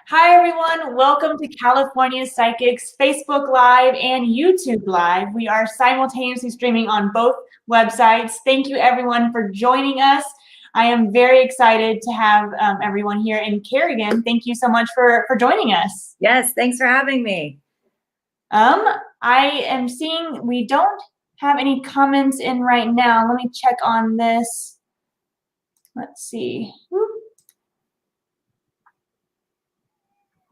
Hi, everyone. Welcome to California Psychics Facebook Live and YouTube Live. We are simultaneously streaming on both websites. Thank you, everyone, for joining us. I am very excited to have everyone here in Kerrigan. Thank you so much for joining us. Yes, thanks for having me. I am seeing we don't have any comments in right now. Let me check on this. Let's see. Whoop.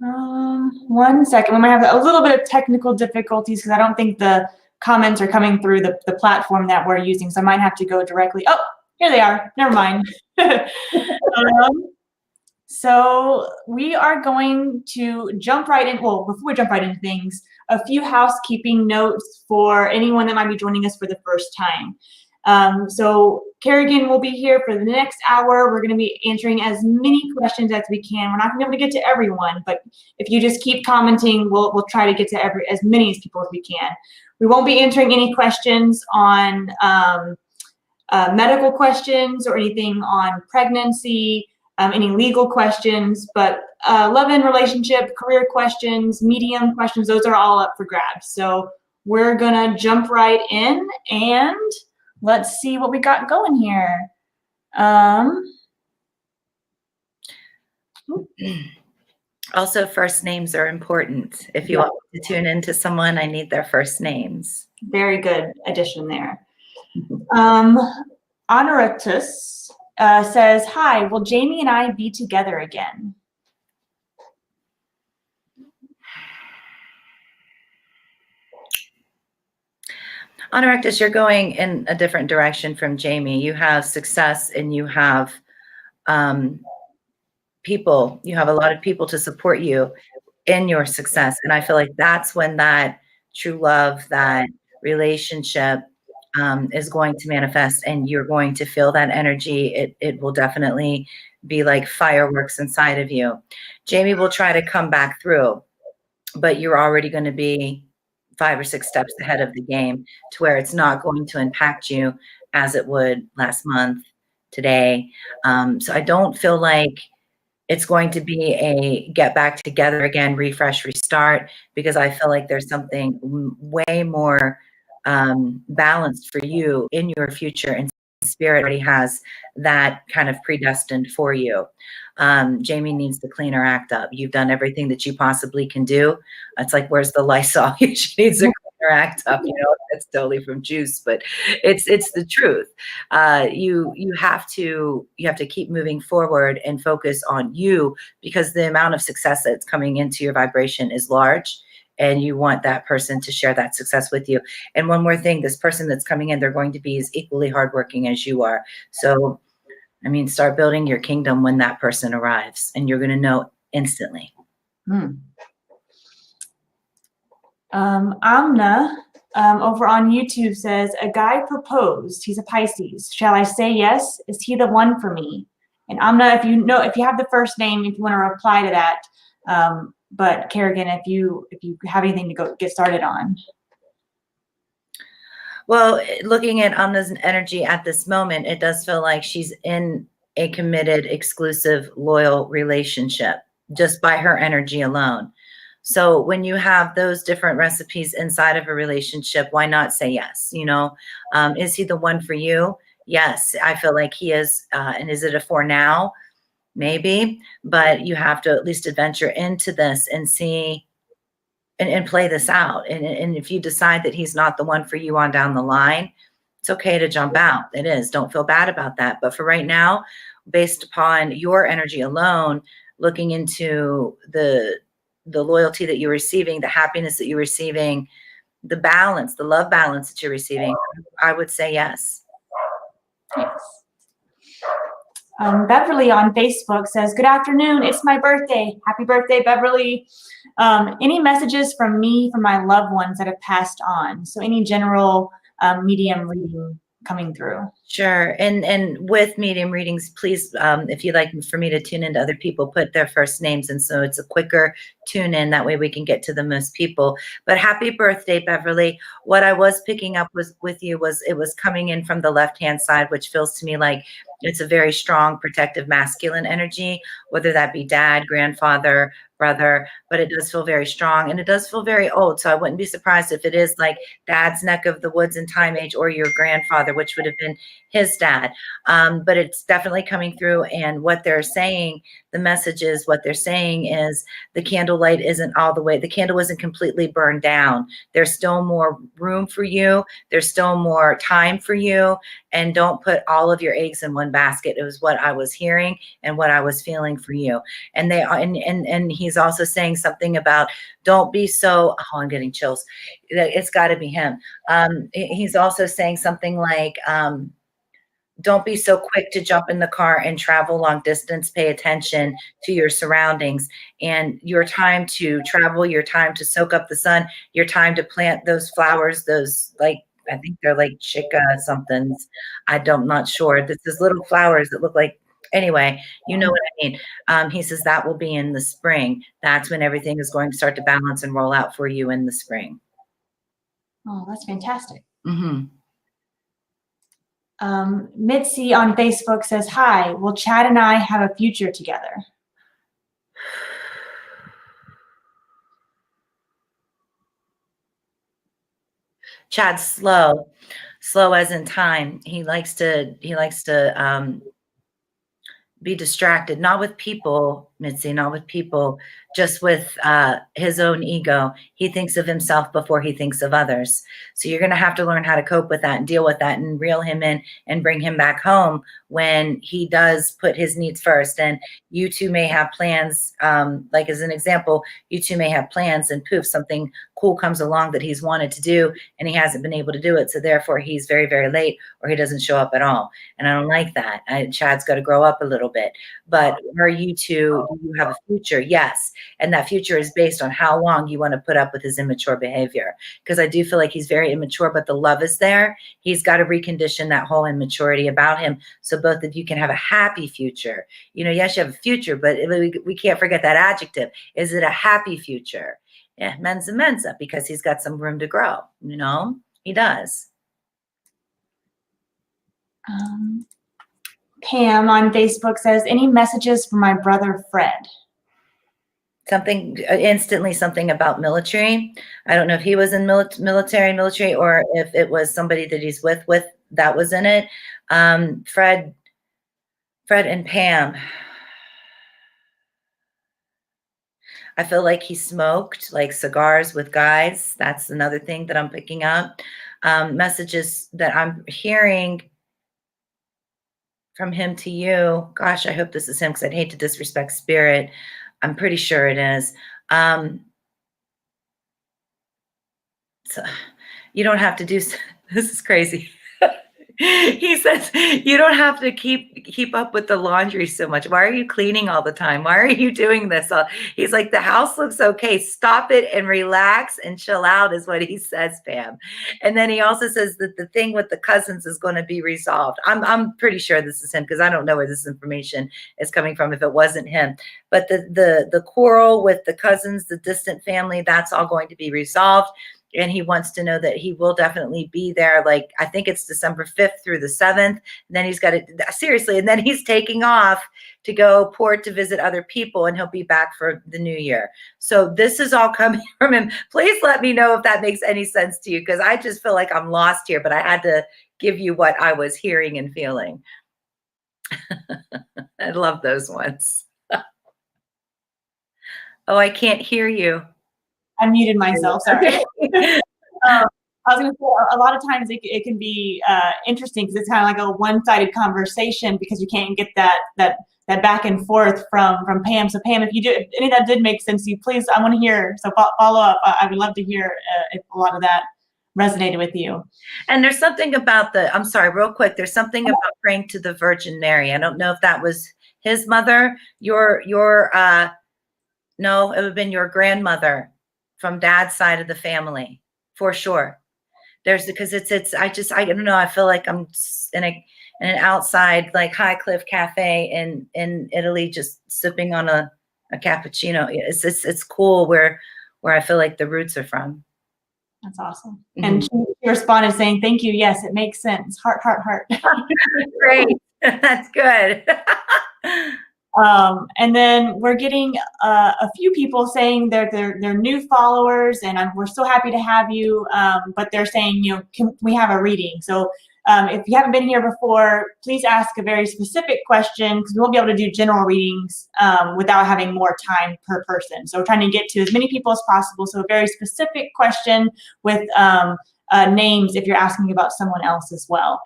1 second. We might have a little bit of technical difficulties because I don't think the comments are coming through the platform that we're using. So I might have to go directly. Oh, here they are. Never mind. So we are going to jump right in. Well, before we jump right into things, a few housekeeping notes for anyone that might be joining us for the first time. So Kerrigan will be here for the next hour. We're going to be answering as many questions as we can. We're not going to be able to get to everyone, but if you just keep commenting, we'll try to get to as many people as we can. We won't be answering any questions on medical questions or anything on pregnancy, any legal questions, but love and relationship, career questions, medium questions, those are all up for grabs. So we're going to jump right in and let's see what we got going here. Also, first names are important. If you want to tune into someone, I need their first names. Very good addition there. Honoratus says, hi, will Jamie and I be together again? Honoratus, you're going in a different direction from Jamie. You have success and you have people. You have a lot of people to support you in your success. And I feel like that's when that true love, that relationship is going to manifest, and you're going to feel that energy. It will definitely be like fireworks inside of you. Jamie will try to come back through, but you're already going to be 5 or 6 steps ahead of the game to where it's not going to impact you as it would last month, today. So I don't feel like it's going to be a get back together again, refresh, restart, because I feel like there's something way more balanced for you in your future, and spirit already has that kind of predestined for you. Jamie needs to clean her act up. You've done everything that you possibly can do. It's like, where's the Lysol? She needs to clean her act up. You know, that's totally from juice, but it's the truth. You have to keep moving forward and focus on you, because the amount of success that's coming into your vibration is large, and you want that person to share that success with you. And one more thing, this person that's coming in, they're going to be as equally hardworking as you are. So, I mean, start building your kingdom when that person arrives, and you're going to know instantly. Amna over on YouTube says, a guy proposed. He's a Pisces. Shall I say yes? Is he the one for me? And Amna, if you have the first name, if you want to reply to that. But Kerrigan, if you have anything to go get started on. Well, looking at Amna's energy at this moment, it does feel like she's in a committed, exclusive, loyal relationship just by her energy alone. So when you have those different recipes inside of a relationship, why not say yes? You know, is he the one for you? Yes, I feel like he is. And is it a for now? Maybe, but you have to at least adventure into this and see and play this out. And if you decide that he's not the one for you on down the line, it's okay to jump out. It is. Don't feel bad about that. But for right now, based upon your energy alone, looking into the loyalty that you're receiving, the happiness that you're receiving, the balance, the love balance that you're receiving, I would say yes. Yes. Beverly on Facebook says, good afternoon. It's my birthday. Happy birthday, Beverly. Any messages from me for my loved ones that have passed on? So any general medium reading coming through? Sure. And with medium readings, please, if you'd like for me to tune into other people, put their first names. And so it's a quicker tune in. That way we can get to the most people. But happy birthday, Beverly. What I was picking up was with you was it was coming in from the left-hand side, which feels to me like it's a very strong, protective, masculine energy, whether that be dad, grandfather, brother, but it does feel very strong and it does feel very old. So I wouldn't be surprised if it is like dad's neck of the woods in time age or your grandfather, which would have been his dad. But it's definitely coming through. And what they're saying, the message is what they're saying is the candlelight isn't all the way, the candle isn't completely burned down. There's still more room for you. There's still more time for you. And don't put all of your eggs in one basket. It was what I was hearing and what I was feeling for you. And they are, and he's also saying something about don't be so, oh, I'm getting chills. It's got to be him. He's also saying something like, don't be so quick to jump in the car and travel long distance. Pay attention to your surroundings and your time to travel, your time to soak up the sun, your time to plant those flowers, those like, I think they're like chica somethings. I'm not sure. This is little flowers that look like, anyway, you know what I mean. He says that will be in the spring. That's when everything is going to start to balance and roll out for you in the spring. Oh, that's fantastic. Mm-hmm. Mitzi on Facebook says, hi, will Chad and I have a future together? Chad's slow as in time. He likes to be distracted, not with people, Mitzi, not with people, just with his own ego. He thinks of himself before he thinks of others. So you're going to have to learn how to cope with that and deal with that and reel him in and bring him back home when he does put his needs first. And you two may have plans, like as an example, you two may have plans and poof, something cool comes along that he's wanted to do and he hasn't been able to do it. So therefore he's very, very late or he doesn't show up at all. And I don't like that. Chad's got to grow up a little bit. But are you two, do you have a future? Yes. And that future is based on how long you want to put up with his immature behavior. Because I do feel like he's very immature, but the love is there. He's got to recondition that whole immaturity about him so both of you can have a happy future. You know, yes, you have a future, but we can't forget that adjective. Is it a happy future? Yeah, mensa mensa, because he's got some room to grow. You know, he does. Pam on Facebook says, any messages for my brother Fred? Something instantly, something about military. I don't know if he was in military or if it was somebody that he's with that was in it. Fred and Pam. I feel like he smoked like cigars with guys. That's another thing that I'm picking up. Messages that I'm hearing from him to you. Gosh, I hope this is him because I'd hate to disrespect spirit. I'm pretty sure it is. So you don't have to do, this is crazy. He says, you don't have to keep up with the laundry so much. Why are you cleaning all the time? Why are you doing this? He's like, the house looks okay. Stop it and relax and chill out is what he says, Pam. And then he also says that the thing with the cousins is going to be resolved. I'm pretty sure this is him because I don't know where this information is coming from if it wasn't him. But the quarrel with the cousins, the distant family, that's all going to be resolved. And he wants to know that he will definitely be there. Like, I think it's December 5th through the 7th. And then he's got to, seriously, and then he's taking off to go port to visit other people and he'll be back for the new year. So this is all coming from him. Please let me know if that makes any sense to you, because I just feel like I'm lost here, but I had to give you what I was hearing and feeling. I love those ones. Oh, I can't hear you. I muted myself, sorry. I was going to say, a lot of times it can be interesting because it's kind of like a one-sided conversation because you can't get that back and forth from Pam. So Pam, if any of that did make sense to you, please, I want to hear, so follow up. I would love to hear if a lot of that resonated with you. And there's something about I'm sorry, real quick, there's something about praying to the Virgin Mary. I don't know if that was his mother, no, it would have been your grandmother from dad's side of the family, for sure. Because I don't know, I feel like I'm in in an outside like High Cliff Cafe in Italy, just sipping on a cappuccino. It's cool where I feel like the roots are from. That's awesome. And she responded saying, "Thank you. Yes, it makes sense. Heart, heart, heart." Great. That's good. And then we're getting a few people saying they're new followers, and we're so happy to have you. But they're saying, can we have a reading? So if you haven't been here before, please ask a very specific question, because we won't be able to do general readings without having more time per person. So we're trying to get to as many people as possible. So a very specific question with names if you're asking about someone else as well.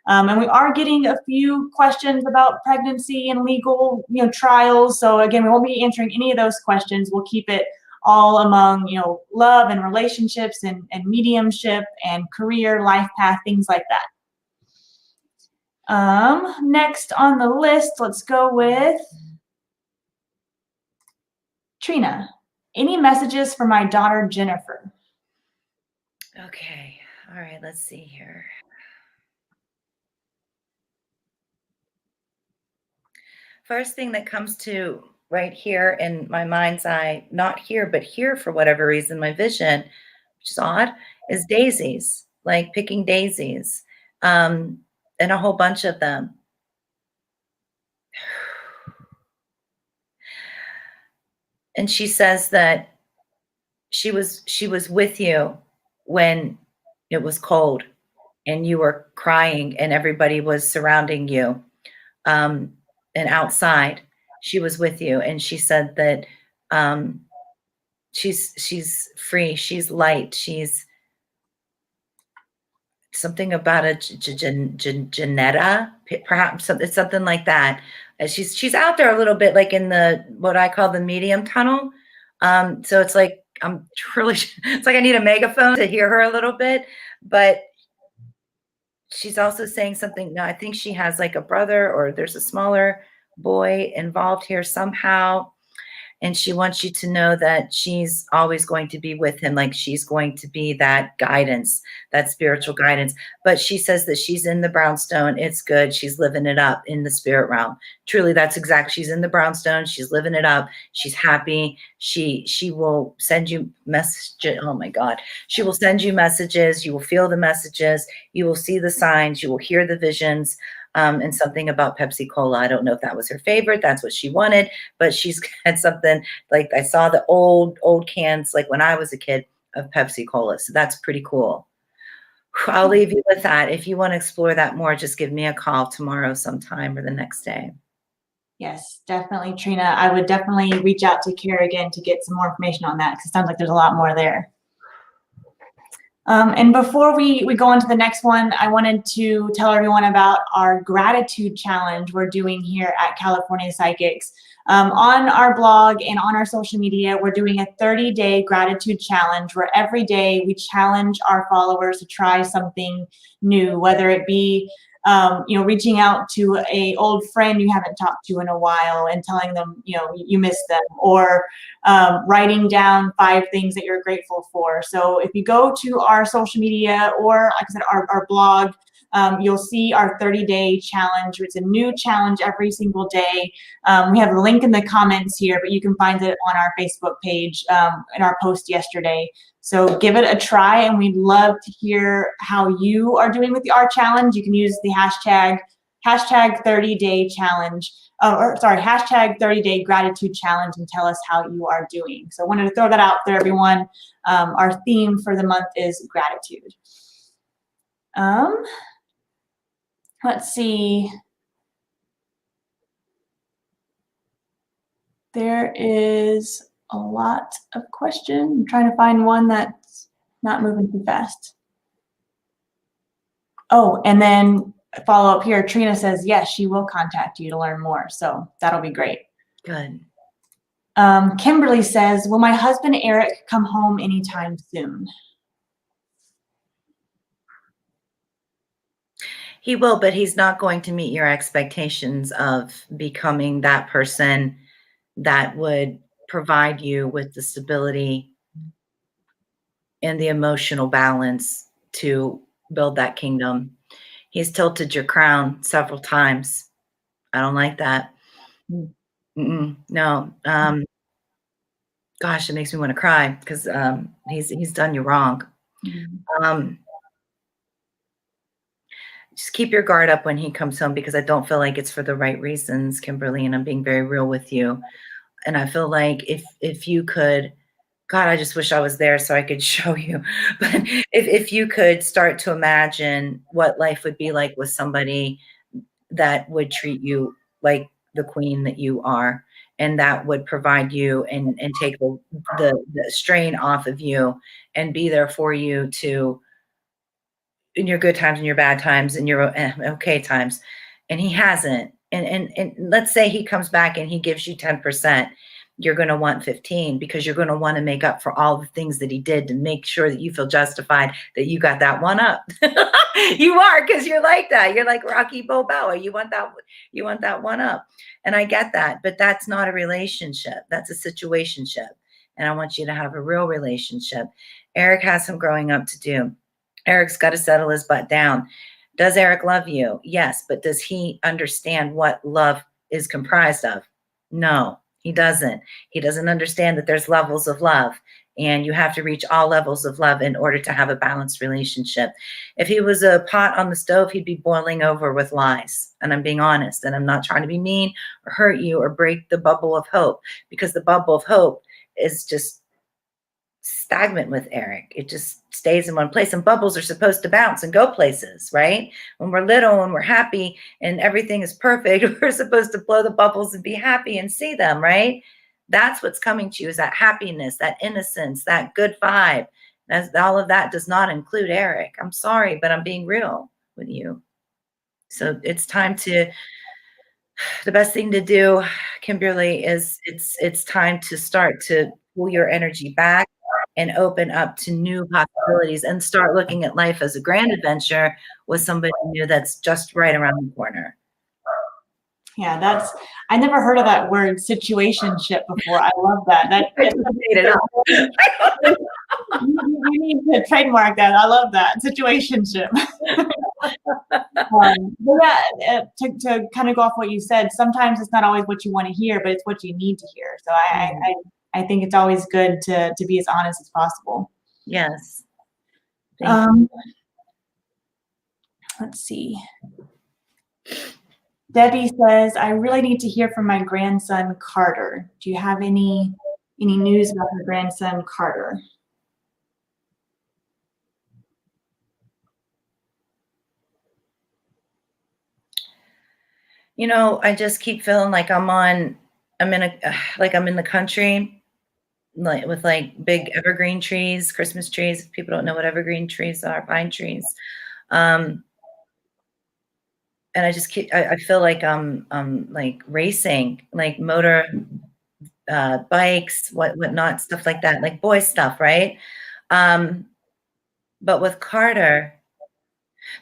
And we are getting a few questions about pregnancy and legal, trials. So again, we won't be answering any of those questions. We'll keep it all among, love and relationships and mediumship and career, life path, things like that. Next on the list, let's go with Trina. Any messages for my daughter, Jennifer? Okay. All right. Let's see here. First thing that comes to right here in my mind's eye, not here, but here for whatever reason, my vision, which is odd, is daisies, like picking daisies, and a whole bunch of them. And she says that she was with you when it was cold and you were crying and everybody was surrounding you. And outside, she was with you, and she said that she's free, she's light, she's something about a Janetta, perhaps something like that. She's out there a little bit, like in the what I call the medium tunnel. So it's like it's like I need a megaphone to hear her a little bit, but she's also saying something. No, I think she has like a brother, or there's a smaller boy involved here somehow. And she wants you to know that she's always going to be with him. Like she's going to be that guidance, that spiritual guidance. But she says that she's in the brownstone. It's good. She's living it up in the spirit realm. Truly, that's exact. She's in the brownstone. She's living it up. She's happy. She will send you messages. Oh my God. She will send you messages. You will feel the messages. You will see the signs. You will hear the visions. And something about Pepsi Cola. I don't know if that was her favorite. That's what she wanted, but she's had something like, I saw the old cans, like when I was a kid, of Pepsi Cola. So that's pretty cool. I'll leave you with that. If you want to explore that more, just give me a call tomorrow sometime or the next day. Yes, definitely, Trina. I would definitely reach out to Kerrigan to get some more information on that, because it sounds like there's a lot more there. And before we go on to the next one, I wanted to tell everyone about our gratitude challenge we're doing here at California Psychics. On our blog and on our social media, we're doing a 30-day gratitude challenge where every day we challenge our followers to try something new, whether it be reaching out to a old friend you haven't talked to in a while and telling them, you miss them, or writing down 5 things that you're grateful for. So if you go to our social media or, like I said, our blog, you'll see our 30-day challenge. It's a new challenge every single day. We have a link in the comments here, but you can find it on our Facebook page in our post yesterday. So give it a try, and we'd love to hear how you are doing with our challenge. You can use the hashtag 30-day challenge, hashtag 30-day gratitude challenge, and tell us how you are doing. So I wanted to throw that out there, everyone. Our theme for the month is gratitude. Let's see. There is a lot of questions. I'm trying to find one that's not moving too fast. Oh, and then follow up here. Trina says, yes, she will contact you to learn more. So that'll be great. Good. Kimberly says, will my husband, Eric, come home anytime soon? He will, but he's not going to meet your expectations of becoming that person that would provide you with the stability and the emotional balance to build that kingdom. He's tilted your crown several times. I don't like that. Mm. No. Gosh, it makes me want to cry because he's done you wrong. Mm. Um, just keep your guard up when he comes home because I don't feel like it's for the right reasons, Kimberly, and I'm being very real with you. And I feel like if you could, God, I just wish I was there so I could show you. But if you could start to imagine what life would be like with somebody that would treat you like the queen that you are, and that would provide you and take the strain off of you and be there for you to in your good times and your bad times and your okay times. And he hasn't. And let's say he comes back and he gives you 10%, you're going to want 15 because you're going to want to make up for all the things that he did to make sure that you feel justified that you got that one up. You are, because you're like that. You're like Rocky Balboa. You want that one up. And I get that, but that's not a relationship. That's a situationship. And I want you to have a real relationship. Eric has some growing up to do. Eric's got to settle his butt down. Does Eric love you? Yes. But does he understand what love is comprised of? No, he doesn't. He doesn't understand that there's levels of love, and you have to reach all levels of love in order to have a balanced relationship. If he was a pot on the stove, he'd be boiling over with lies. And I'm being honest, and I'm not trying to be mean or hurt you or break the bubble of hope, because the bubble of hope is just stagnant with Eric. It just stays in one place, and bubbles are supposed to bounce and go places, right? When we're little and we're happy and everything is perfect, we're supposed to blow the bubbles and be happy and see them, right? That's what's coming to you, is that happiness, that innocence, that good vibe. All of that does not include Eric. I'm sorry, but I'm being real with you. So it's time to, the best thing to do, Kimberly, is it's time to start to pull your energy back and open up to new possibilities and start looking at life as a grand adventure with somebody new that's just right around the corner. Yeah, I never heard of that word situationship before. I love that. I just made it up. You need to trademark that. I love that situationship. But yeah, to kind of go off what you said, sometimes it's not always what you want to hear, but it's what you need to hear. So I think it's always good to be as honest as possible. Yes. Let's see. Debbie says, I really need to hear from my grandson, Carter. Do you have any news about your grandson, Carter? You know, I just keep feeling like I'm in the country, like with like big evergreen trees, Christmas trees. If people don't know what evergreen trees are, pine trees. And I just I feel like I'm like racing, like motor bikes, whatnot, stuff like that, like boy stuff, right? But with Carter,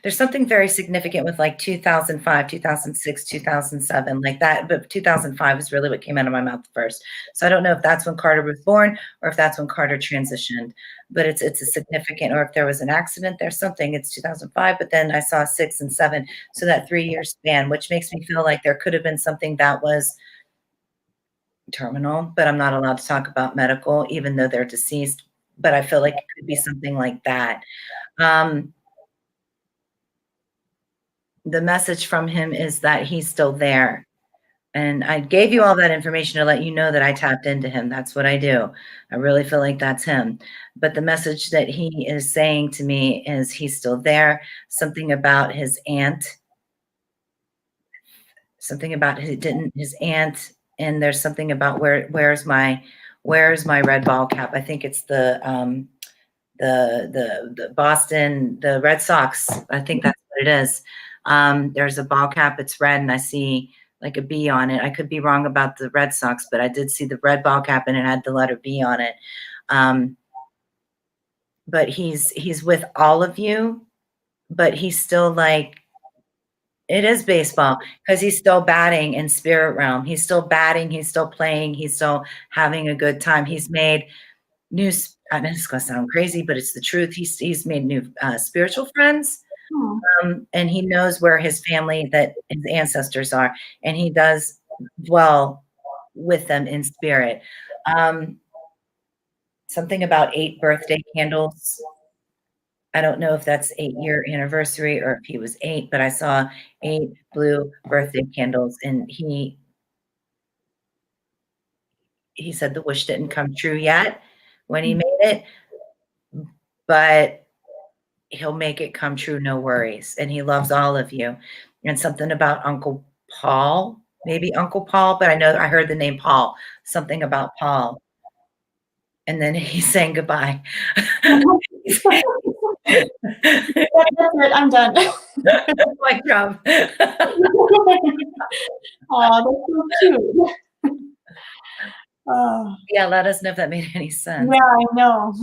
there's something very significant with like 2005, 2006, 2007, like that. But 2005 is really what came out of my mouth first. So I don't know if that's when Carter was born or if that's when Carter transitioned. But it's a significant, or if there was an accident, there's something. It's 2005, but then I saw 6 and 7, so that 3-year span, which makes me feel like there could have been something that was terminal. But I'm not allowed to talk about medical, even though they're deceased. But I feel like it could be something like that. The message from him is that he's still there. And I gave you all that information to let you know that I tapped into him. That's what I do. I really feel like that's him. But the message that he is saying to me is he's still there. Something about his aunt. Something about his aunt. And there's something about where's my red ball cap? I think it's the Boston, the Red Sox. I think that's what it is. There's a ball cap. It's red, and I see like a B on it. I could be wrong about the Red Sox, but I did see the red ball cap, and it had the letter B on it. But he's with all of you, but he's still like, it is baseball, because he's still batting in spirit realm. He's still batting. He's still playing. He's still having a good time. He's made new. I mean, it's gonna sound crazy, but it's the truth. He's made new spiritual friends. Hmm. And he knows where his family, that his ancestors are, and he does dwell with them in spirit. Um, Something about 8 birthday candles. I don't know if that's 8-year anniversary or if he was 8, but I saw 8 blue birthday candles, and he said the wish didn't come true yet when he made it, but he'll make it come true, no worries, and he loves all of you. And something about Uncle Paul, maybe Uncle Paul, but I know I heard the name Paul, something about Paul, and then he's saying goodbye. That's it. I'm done. Mic drop. Aw, that's so cute. Oh, Yeah, let us know if that made any sense. yeah, I know.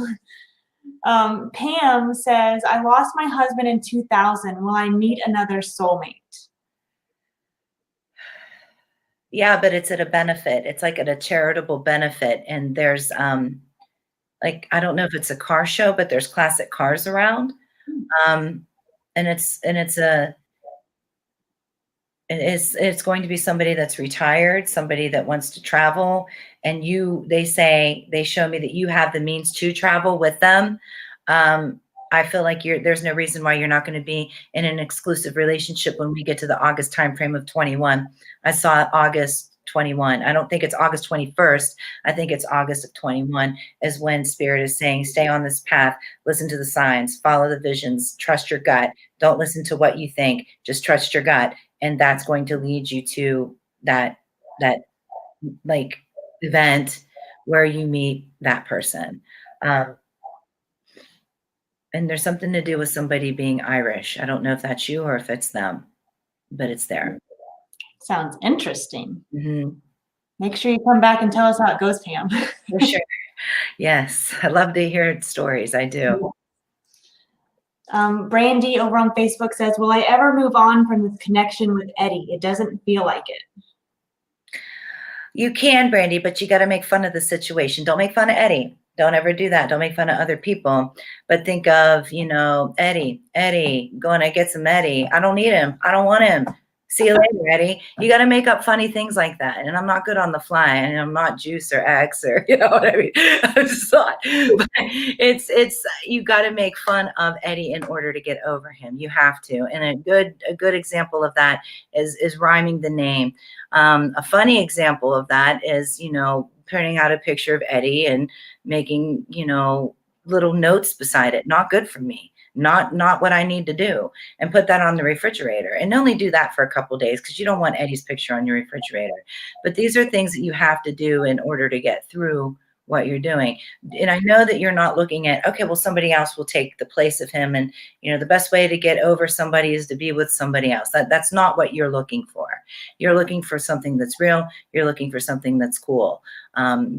Pam says, I lost my husband in 2000. Will I meet another soulmate? Yeah, but it's at a benefit. It's like at a charitable benefit, and there's, like, I don't know if it's a car show, but there's classic cars around, um, and it's going to be somebody that's retired, somebody that wants to travel, and they show me that you have the means to travel with them. I feel like there's no reason why you're not going to be in an exclusive relationship when we get to the August timeframe of 21. I saw August 21. I don't think it's August 21st. I think it's August of 21 is when Spirit is saying, stay on this path, listen to the signs, follow the visions, trust your gut. Don't listen to what you think, just trust your gut. And that's going to lead you to that like event where you meet that person. Um, and there's something to do with somebody being Irish. I don't know if that's you or if it's them, but it's there. Sounds interesting. Mhm. Make sure you come back and tell us how it goes, Pam. For sure. Yes, I love to hear stories. I do. Brandy over on Facebook says, will I ever move on from this connection with Eddie? It doesn't feel like it. You can, Brandy, but you got to make fun of the situation. Don't make fun of Eddie. Don't ever do that. Don't make fun of other people. But think of, Eddie, going to get some Eddie. I don't need him. I don't want him. See you later, Eddie. You got to make up funny things like that. And I'm not good on the fly, and I'm not Juice or X or, you know what I mean? I'm just not. But you got to make fun of Eddie in order to get over him. You have to. And a good example of that is rhyming the name. A funny example of that is, printing out a picture of Eddie and making, little notes beside it. Not good for me. Not what I need to do. And put that on the refrigerator. And only do that for a couple of days because you don't want Eddie's picture on your refrigerator. But these are things that you have to do in order to get through what you're doing. And I know that you're not looking at, okay, well, somebody else will take the place of him. And, the best way to get over somebody is to be with somebody else. That's not what you're looking for. You're looking for something that's real. You're looking for something that's cool.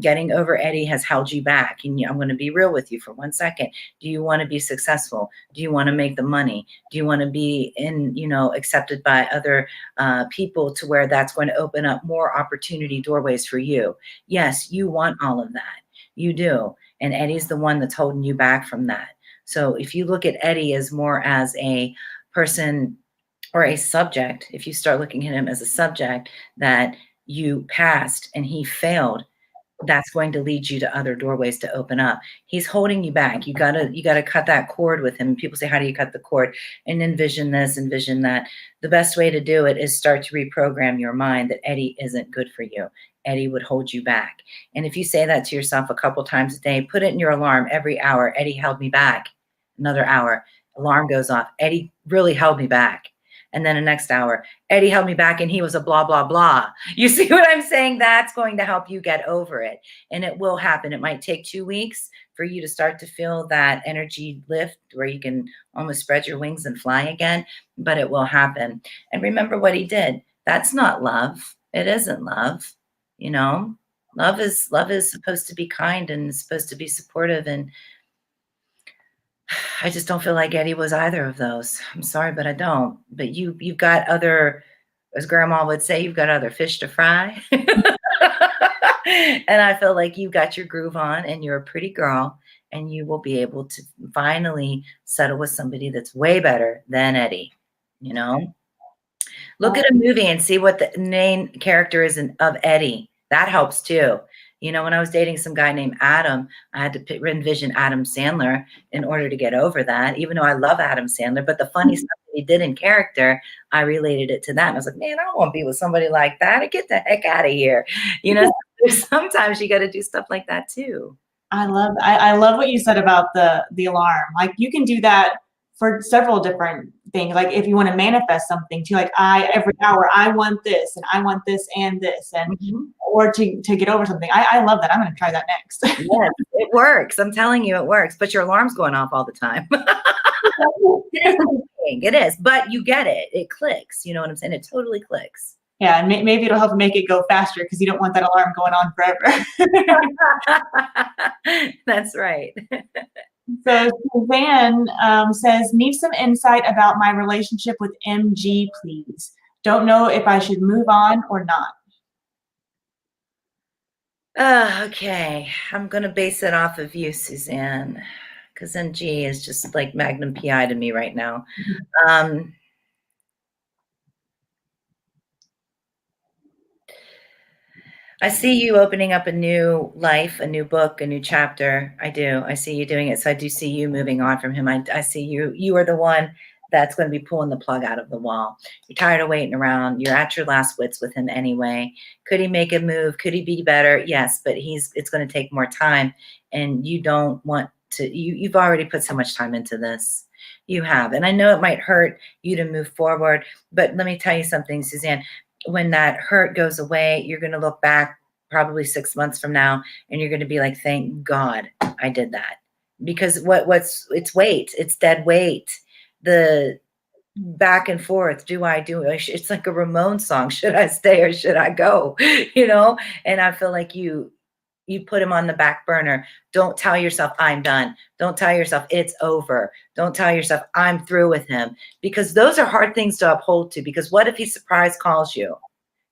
Getting over Eddie has held you back. And I'm going to be real with you for 1 second. Do you want to be successful? Do you want to make the money? Do you want to be accepted by other people to where that's going to open up more opportunity doorways for you? Yes, you want all of that. You do. And Eddie's the one that's holding you back from that. So if you look at Eddie as more as a person or a subject, if you start looking at him as a subject that you passed and he failed, that's going to lead you to other doorways to open up. He's holding you back. You gotta cut that cord with him. People say, how do you cut the cord? And envision this, envision that. The best way to do it is start to reprogram your mind that Eddie isn't good for you. Eddie would hold you back. And if you say that to yourself a couple times a day, put it in your alarm every hour. Eddie held me back. Another hour, alarm goes off. Eddie really held me back. And then the next hour, Eddie held me back and he was a blah, blah, blah. You see what I'm saying? That's going to help you get over it. And it will happen. It might take 2 weeks for you to start to feel that energy lift where you can almost spread your wings and fly again, but it will happen. And remember what he did. That's not love. It isn't love. Love is supposed to be kind and supposed to be supportive, and I just don't feel like Eddie was either of those. I'm sorry, but I don't. But you've got other, as grandma would say, you've got other fish to fry. And I feel like you got your groove on and you're a pretty girl and you will be able to finally settle with somebody that's way better than Eddie, you know? Look at a movie and see what the main character is of Eddie. That helps too. You know, when I was dating some guy named Adam, I had to envision Adam Sandler in order to get over that, even though I love Adam Sandler. But the funny stuff that he did in character, I related it to that. And I was like, man, I don't want to be with somebody like that. Get the heck out of here. You know, sometimes you got to do stuff like that too. I love what you said about the alarm. Like you can do that for several different things. Like if you want to manifest something too, like every hour I want this and I want this and this and or to get over something. I love that. I'm gonna try that next. Yes, it works. I'm telling you it works, but your alarm's going off all the time. It is, but you get it. It clicks. You know what I'm saying? It totally clicks. Yeah, and maybe it'll help make it go faster because you don't want that alarm going on forever. That's right. So Suzanne says, need some insight about my relationship with MG, please. Don't know if I should move on or not. Okay, I'm going to base it off of you, Suzanne, because MG is just like Magnum PI to me right now. I see you opening up a new life, a new book, a new chapter. I do. I see you doing it. So I do see you moving on from him. I see you are the one that's going to be pulling the plug out of the wall. You're tired of waiting around. You're at your last wits with him anyway. Could he make a move? Could he be better? Yes, but it's going to take more time. And you don't want to, you've already put so much time into this. You have. And I know it might hurt you to move forward, but let me tell you something, Suzanne. When that hurt goes away, you're going to look back probably 6 months from now and you're going to be like, thank God I did that. Because it's weight, it's dead weight. The back and forth, it's like a Ramones song. Should I stay or should I go? You know? And I feel like you put him on the back burner. Don't tell yourself I'm done. Don't tell yourself it's over. Don't tell yourself I'm through with him, because those are hard things to uphold to, because what if he surprise calls you?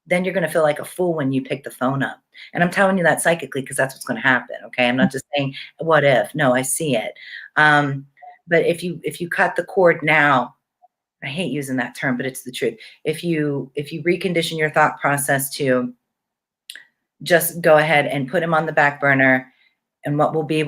Then you're going to feel like a fool when you pick the phone up. And I'm telling you that psychically, because that's what's going to happen. Okay. I'm not just saying what if. No, I see it. But if you cut the cord now, I hate using that term, but it's the truth. If you recondition your thought process to just go ahead and put him on the back burner, and what will be,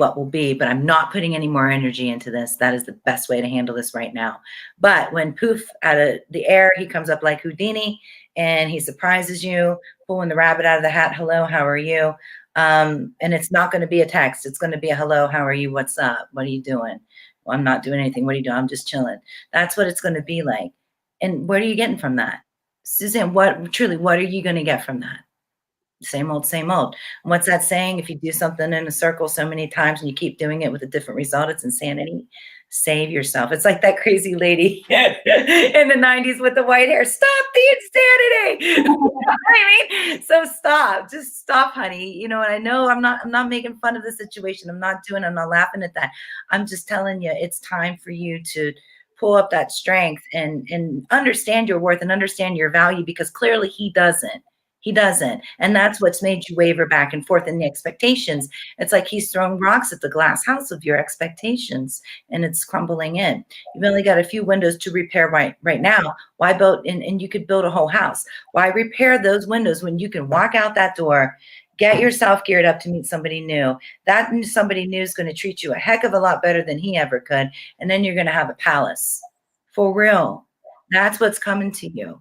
but I'm not putting any more energy into this. That is the best way to handle this right now. But when poof, out of the air, he comes up like Houdini and he surprises you, pulling the rabbit out of the hat. Hello, how are you? And it's not going to be a text. It's going to be a hello, how are you? What's up? What are you doing? Well, I'm not doing anything. What are you doing? I'm just chilling. That's what it's going to be like. And what are you getting from that? Suzanne, what are you going to get from that? Same old, same old. And what's that saying? If you do something in a circle so many times and you keep doing it with a different result, it's insanity. Save yourself. It's like that crazy lady in the 90s with the white hair. Stop the insanity. I mean, so stop. Just stop, honey. You know, and I know I'm not making fun of the situation. I'm not laughing at that. I'm just telling you, it's time for you to pull up that strength and understand your worth and understand your value, because clearly he doesn't. He doesn't. And that's what's made you waver back and forth in the expectations. It's like he's throwing rocks at the glass house of your expectations and it's crumbling in. You've only got a few windows to repair right now. Why build, and you could build a whole house. Why repair those windows when you can walk out that door, get yourself geared up to meet somebody new? That somebody new is going to treat you a heck of a lot better than he ever could. And then you're going to have a palace. For real. That's what's coming to you.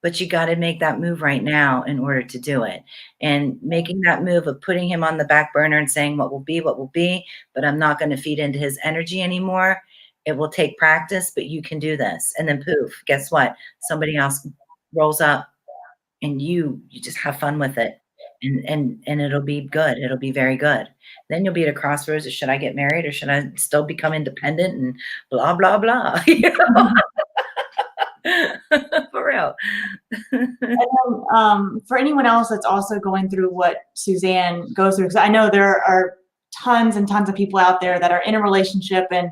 But you got to make that move right now in order to do it. And making that move of putting him on the back burner and saying what will be, but I'm not going to feed into his energy anymore. It will take practice, but you can do this. And then poof, guess what? Somebody else rolls up and you just have fun with it. And it'll be good. It'll be very good. Then you'll be at a crossroads of, should I get married or should I still become independent and blah, blah, blah. You know? For real. And then, for anyone else that's also going through what Suzanne goes through, because I know there are tons and tons of people out there that are in a relationship, and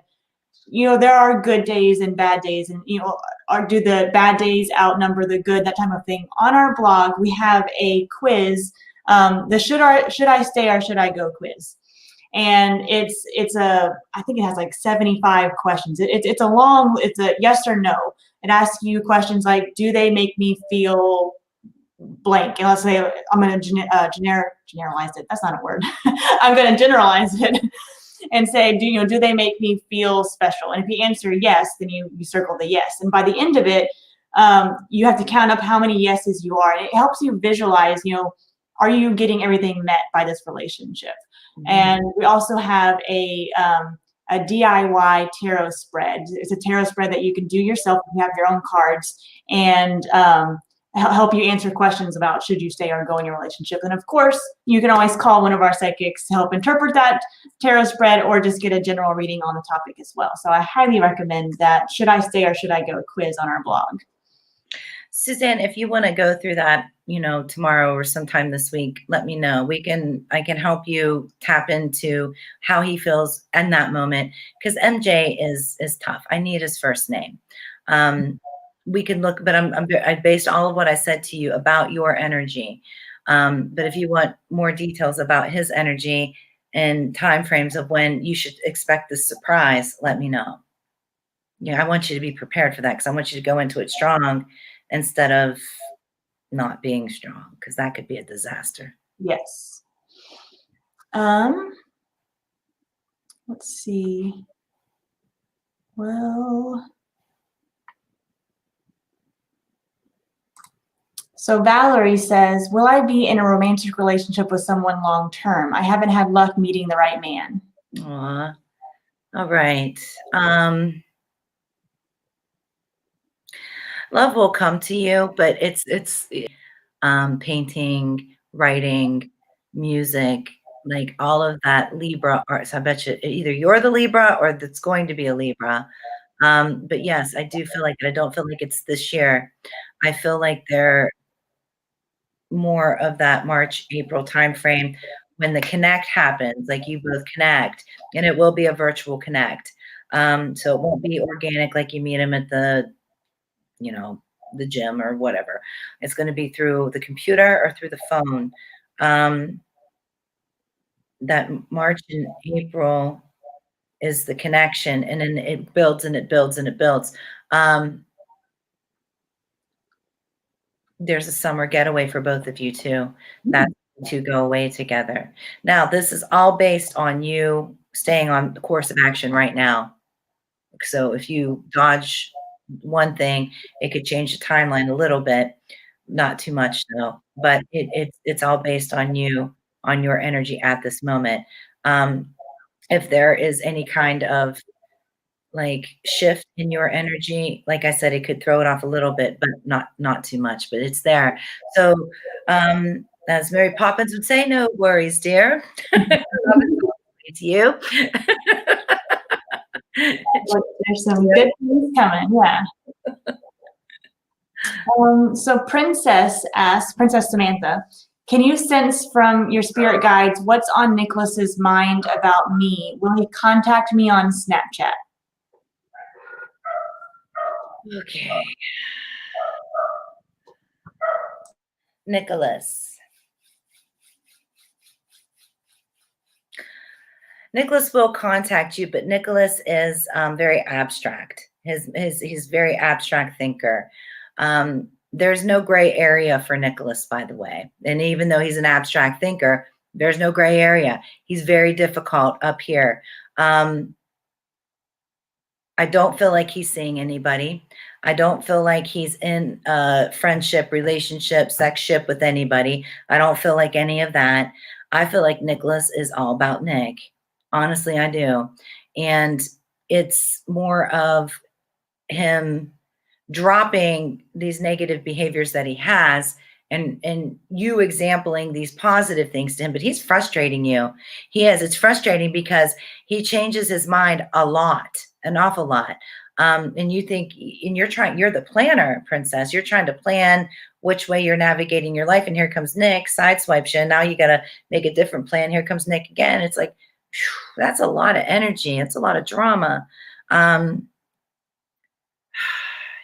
there are good days and bad days, and do the bad days outnumber the good, that type of thing. On our blog, we have a quiz the should I stay or should I go quiz. And I think it has like 75 questions. It's a yes or no. It asks you questions like, do they make me feel blank? And let's say I'm going to generalize it. That's not a word. I'm going to generalize it and say, do they make me feel special? And if you answer yes, then you circle the yes. And by the end of it, you have to count up how many yeses you are. And it helps you visualize, are you getting everything met by this relationship? Mm-hmm. And we also have a DIY tarot spread. It's a tarot spread that you can do yourself. You have your own cards and help you answer questions about should you stay or go in your relationship. And of course, you can always call one of our psychics to help interpret that tarot spread or just get a general reading on the topic as well. So I highly recommend that should I stay or should I go quiz on our blog. Suzanne, if you want to go through that, tomorrow or sometime this week, let me know. I can help you tap into how he feels in that moment, because MJ is tough. I need his first name. We can look, but I based all of what I said to you about your energy. But if you want more details about his energy and time frames of when you should expect this surprise, let me know. Yeah, I want you to be prepared for that, because I want you to go into it strong instead of not being strong, because that could be a disaster. Yes. Let's see. Well, so Valerie says, will I be in a romantic relationship with someone long term? I haven't had luck meeting the right man. Aw. All right. Love will come to you, but it's painting, writing, music, like all of that Libra art. So I bet you either you're the Libra or that's going to be a Libra. But yes, I do feel like it. I don't feel like it's this year. I feel like they're more of that March, April timeframe when the connect happens, like you both connect, and it will be a virtual connect. So it won't be organic like you meet him at the gym or whatever. It's going to be through the computer or through the phone. That March and April is the connection, and then it builds and it builds and it builds. There's a summer getaway for both of you too. That's to go away together. Now, this is all based on you staying on the course of action right now. So if you dodge one thing, it could change the timeline a little bit, not too much though, but it's all based on you, on your energy at this moment. If there is any kind of like shift in your energy, like I said, it could throw it off a little bit, but not too much, but it's there. So as Mary Poppins would say, no worries, dear. It's you. There's some good things coming, yeah. So Princess Samantha, can you sense from your spirit guides what's on Nicholas's mind about me? Will he contact me on Snapchat? Okay. Nicholas will contact you, but Nicholas is very abstract. He's very abstract thinker. There's no gray area for Nicholas, by the way. And even though he's an abstract thinker, there's no gray area. He's very difficult up here. I don't feel like he's seeing anybody. I don't feel like he's in a friendship, relationship, sexship with anybody. I don't feel like any of that. I feel like Nicholas is all about Nick. Honestly, I do. And it's more of him dropping these negative behaviors that he has and you exampling these positive things to him, but he's frustrating you. It's frustrating because he changes his mind a lot, an awful lot. And you think, and you're the planner, Princess. You're trying to plan which way you're navigating your life. And here comes Nick, sideswipes you. And now you got to make a different plan. Here comes Nick again. It's like, whew, that's a lot of energy. It's a lot of drama.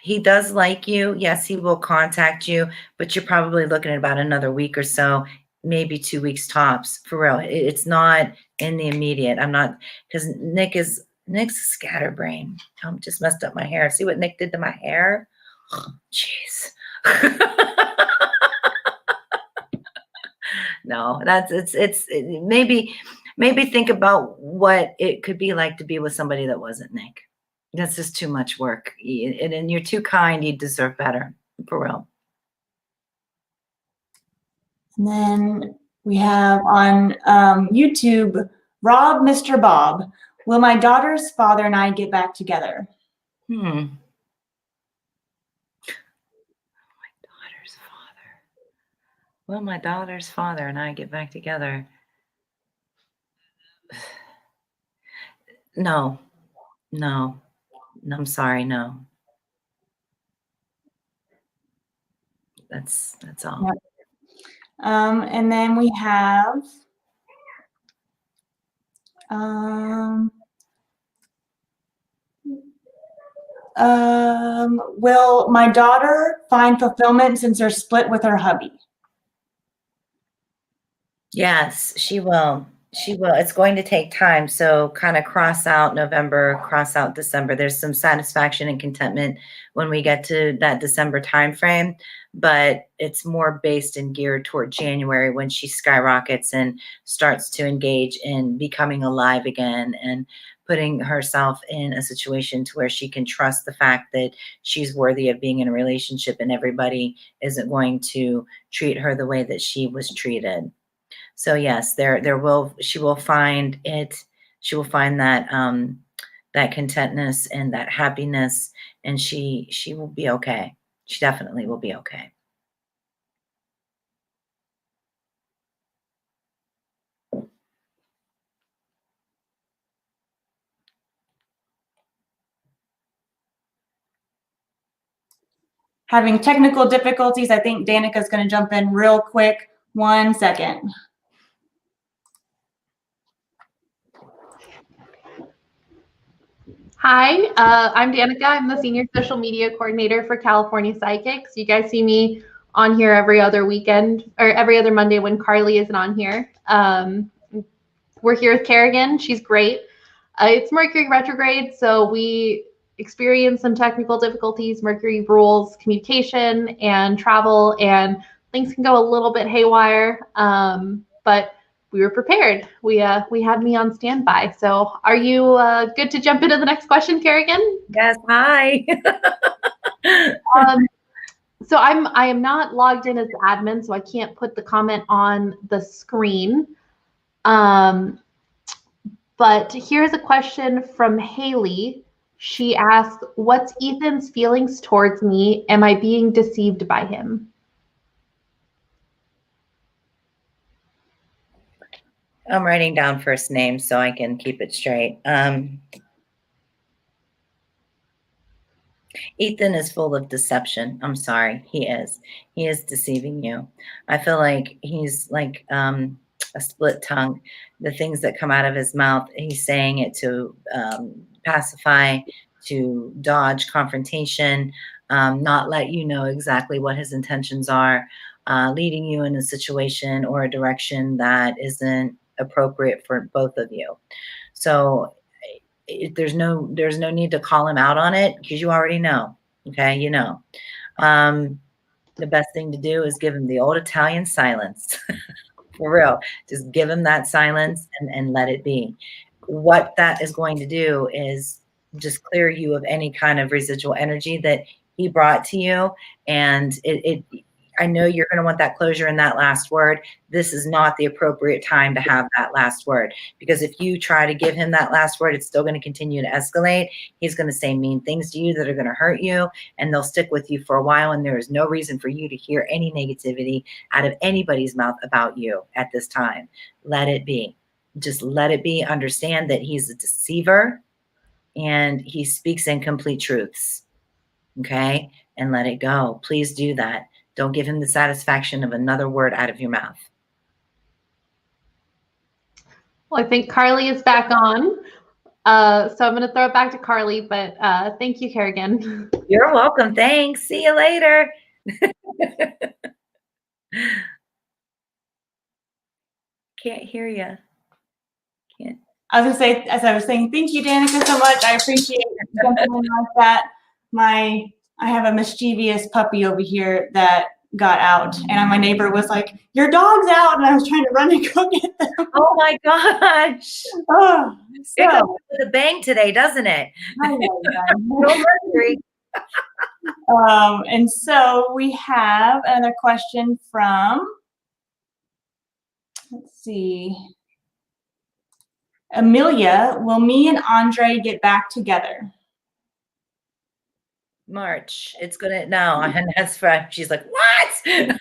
He does like you. Yes, he will contact you, but you're probably looking at about another week or so maybe 2 weeks tops, for real. It's not in the immediate. I'm not, because Nick's a scatterbrain. Just messed up my hair. See what Nick did to my hair? Jeez. No, maybe think about what it could be like to be with somebody that wasn't Nick. That's just too much work. And you're too kind. You deserve better, for real. And then we have on YouTube, Rob, Mr. Bob. Will my daughter's father and I get back together? My daughter's father. Will my daughter's father and I get back together? No. I'm sorry, no. That's all. Yep. And then we have will my daughter find fulfillment since they're split with her hubby? Yes, she will. She will. It's going to take time. So kind of cross out November, cross out December. There's some satisfaction and contentment when we get to that December timeframe, but it's more based and geared toward January when she skyrockets and starts to engage in becoming alive again and putting herself in a situation to where she can trust the fact that she's worthy of being in a relationship and everybody isn't going to treat her the way that she was treated. So yes, she will find it. She will find that that contentness and that happiness, and she will be okay. She definitely will be okay. Having technical difficulties. I think Danica's going to jump in real quick. 1 second. Hi, I'm Danica. I'm the Senior Social Media Coordinator for California Psychics. You guys see me on here every other weekend or every other Monday when Carly isn't on here. We're here with Kerrigan. She's great. It's Mercury retrograde, so we experience some technical difficulties. Mercury rules communication and travel, and things can go a little bit haywire, but we were prepared. We had me on standby. So are you good to jump into the next question, Kerrigan? Yes, hi. So I am not logged in as admin, so I can't put the comment on the screen. But here's a question from Haley. She asks, what's Ethan's feelings towards me? Am I being deceived by him? I'm writing down first names so I can keep it straight. Ethan is full of deception. I'm sorry. He is. He is deceiving you. I feel like he's like a split tongue. The things that come out of his mouth, he's saying it to pacify, to dodge confrontation, not let you know exactly what his intentions are, leading you in a situation or a direction that isn't appropriate for both of you. So there's no need to call him out on it because you already know. Okay, you know. The best thing to do is give him the old Italian silence. For real. Just give him that silence and let it be. What that is going to do is just clear you of any kind of residual energy that he brought to you. And I know you're going to want that closure in that last word. This is not the appropriate time to have that last word, because if you try to give him that last word, it's still going to continue to escalate. He's going to say mean things to you that are going to hurt you, and they'll stick with you for a while. And there is no reason for you to hear any negativity out of anybody's mouth about you at this time. Let it be. Just let it be. Understand that he's a deceiver and he speaks incomplete truths. Okay? And let it go. Please do that. Don't give him the satisfaction of another word out of your mouth. Well, I think Carly is back on. So I'm going to throw it back to Carly, but thank you, Kerrigan. You're welcome. Thanks. See you later. Can't hear you. Can't. I was gonna say, as I was saying, thank you, Danica, so much. I appreciate jumping in like that. I have a mischievous puppy over here that got out, and my neighbor was like, "Your dog's out," and I was trying to run and go get them. Oh my gosh. Oh, It comes so with a bang today, doesn't it? I know, No mercury. and so we have another question from, let's see, Amelia. Will me and Andre get back together? March. It's gonna no, and that's right. She's like, what?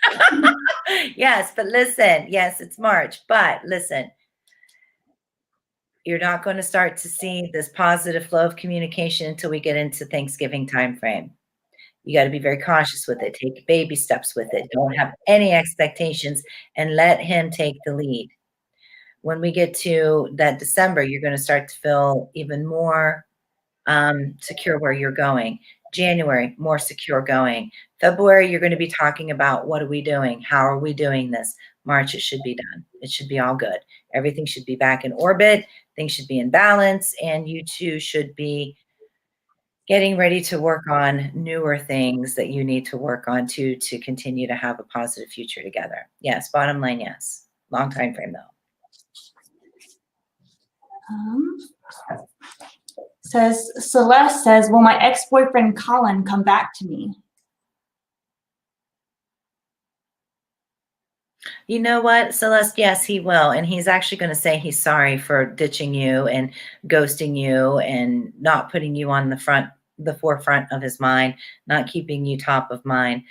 Yes, but listen, yes, it's March, but listen, you're not going to start to see this positive flow of communication until we get into Thanksgiving timeframe. You got to be very cautious with it. Take baby steps with it. Don't have any expectations and let him take the lead. When we get to that December, you're going to start to feel even more secure where you're going. January, more secure going. February, you're going to be talking about what are we doing? How are we doing this? March, it should be done. It should be all good. Everything should be back in orbit. Things should be in balance. And you two should be getting ready to work on newer things that you need to work on to continue to have a positive future together. Yes, bottom line, yes. Long time frame, though. Celeste says, will my ex-boyfriend Colin come back to me? You know what, Celeste? Yes, he will. And he's actually going to say he's sorry for ditching you and ghosting you and not putting you on the forefront of his mind, not keeping you top of mind.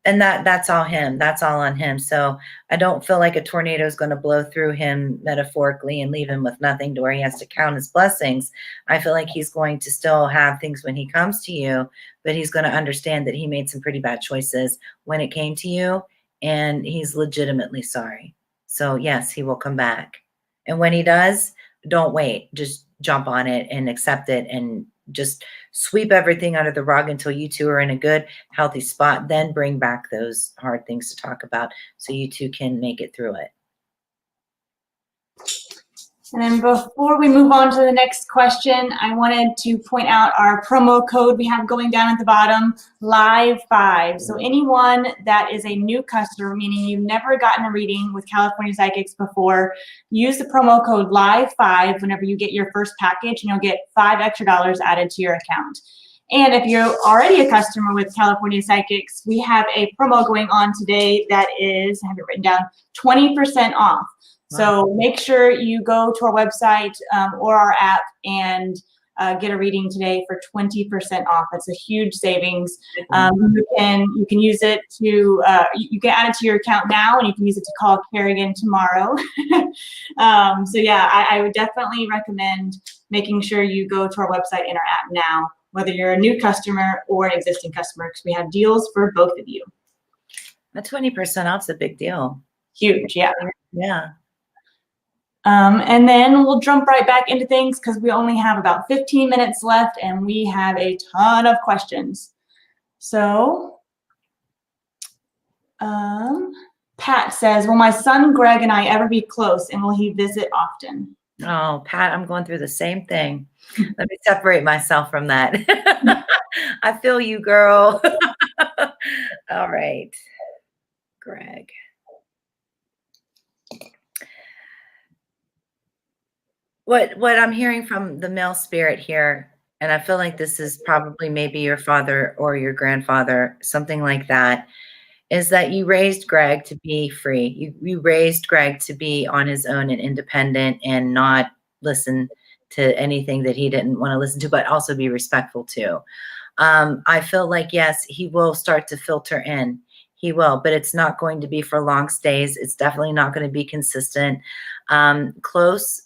And that's all him. That's all on him. So I don't feel like a tornado is going to blow through him metaphorically and leave him with nothing to where he has to count his blessings. I feel like he's going to still have things when he comes to you, but he's going to understand that he made some pretty bad choices when it came to you, and he's legitimately sorry. So yes, he will come back. And when he does, don't wait. Just jump on it and accept it and just sweep everything under the rug until you two are in a good, healthy spot. Then bring back those hard things to talk about so you two can make it through it. And then before we move on to the next question, I wanted to point out our promo code we have going down at the bottom, LIVE5. So anyone that is a new customer, meaning you've never gotten a reading with California Psychics before, use the promo code LIVE5 whenever you get your first package, and you'll get $5 extra added to your account. And if you're already a customer with California Psychics, we have a promo going on today that is, I have it written down, 20% off. So make sure you go to our website or our app and get a reading today for 20% off. It's a huge savings. You can use it to you can add it to your account now, and you can use it to call Kerrigan tomorrow. So yeah, I would definitely recommend making sure you go to our website and our app now, whether you're a new customer or an existing customer, because we have deals for both of you. The 20% off is a big deal. Huge, yeah. Yeah. And then we'll jump right back into things because we only have about 15 minutes left and we have a ton of questions. So, Pat says, will my son Greg and I ever be close, and will he visit often? Oh, Pat, I'm going through the same thing. Let me separate myself from that. I feel you, girl. All right, Greg. What I'm hearing from the male spirit here, and I feel like this is probably maybe your father or your grandfather, something like that, is that you raised Greg to be free. You raised Greg to be on his own and independent and not listen to anything that he didn't want to listen to, but also be respectful to. I feel like, yes, he will start to filter in. He will, but it's not going to be for long stays. It's definitely not going to be consistent. Close.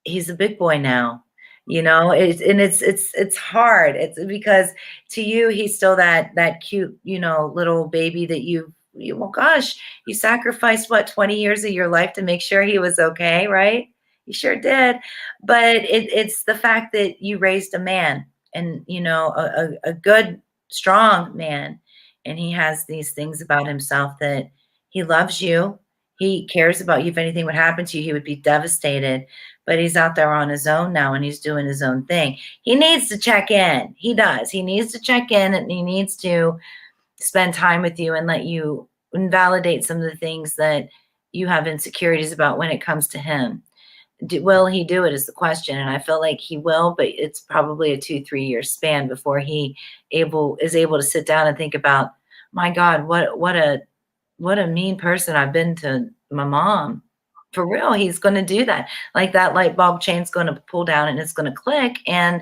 He's a big boy now, you know, it's hard. It's because to you, he's still that cute, you know, little baby that well, gosh, you sacrificed what, 20 years of your life to make sure he was okay, right? You sure did. But it's the fact that you raised a man, and, you know, a good, strong man. And he has these things about himself that he loves you. He cares about you. If anything would happen to you, he would be devastated. But he's out there on his own now, and he's doing his own thing. He needs to check in. He does. He needs to check in, and he needs to spend time with you and let you invalidate some of the things that you have insecurities about when it comes to him. Will he do it is the question. And I feel like he will, but it's probably a 2-3 year span before he is able to sit down and think about, my God, what a mean person I've been to my mom. For real, he's going to do that. Like that light bulb chain's going to pull down and it's going to click, and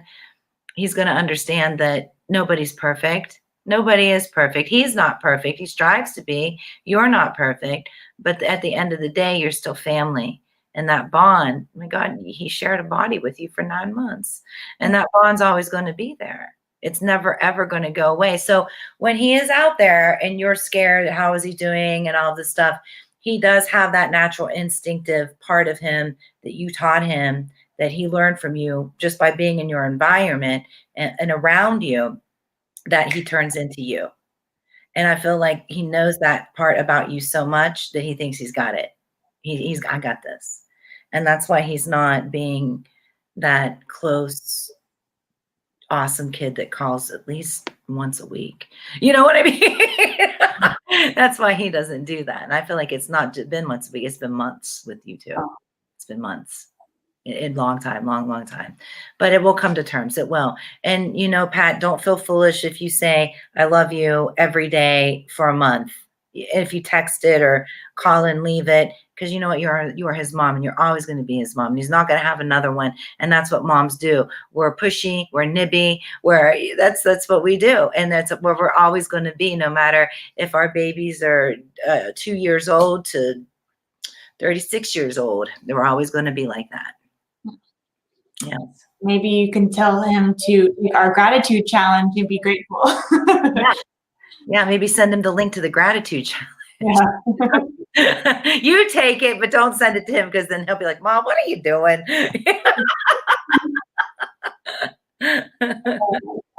he's going to understand that nobody's perfect. Nobody is perfect. He's not perfect. He strives to be. You're not perfect. But at the end of the day, you're still family. And that bond, oh my God, he shared a body with you for 9 months. And that bond's always going to be there. It's never, ever going to go away. So when he is out there and you're scared, how is he doing and all this stuff, he does have that natural instinctive part of him that you taught him, that he learned from you just by being in your environment and around you, that he turns into you. And I feel like he knows that part about you so much that he thinks he's got it. I got this. And that's why he's not being that close, awesome kid that calls at least once a week. You know what I mean? That's why he doesn't do that. And I feel like it's not been once a week. It's been months with you two. It's been months. In long time, long time, but it will come to terms. It will. And Pat, don't feel foolish if you say, I love you every day for a month. If you text it or call and leave it, because you know what, you are his mom, and you're always going to be his mom. And he's not going to have another one. And that's what moms do. We're pushy, we're nibby, that's what we do. And that's where we're always going to be, no matter if our babies are 2 years old to 36 years old. We're always going to be like that. Yes. Maybe you can tell him to take our gratitude challenge and be grateful. Yeah, maybe send him the link to the gratitude challenge. Yeah. You take it, but don't send it to him, because then he'll be like, Mom, what are you doing?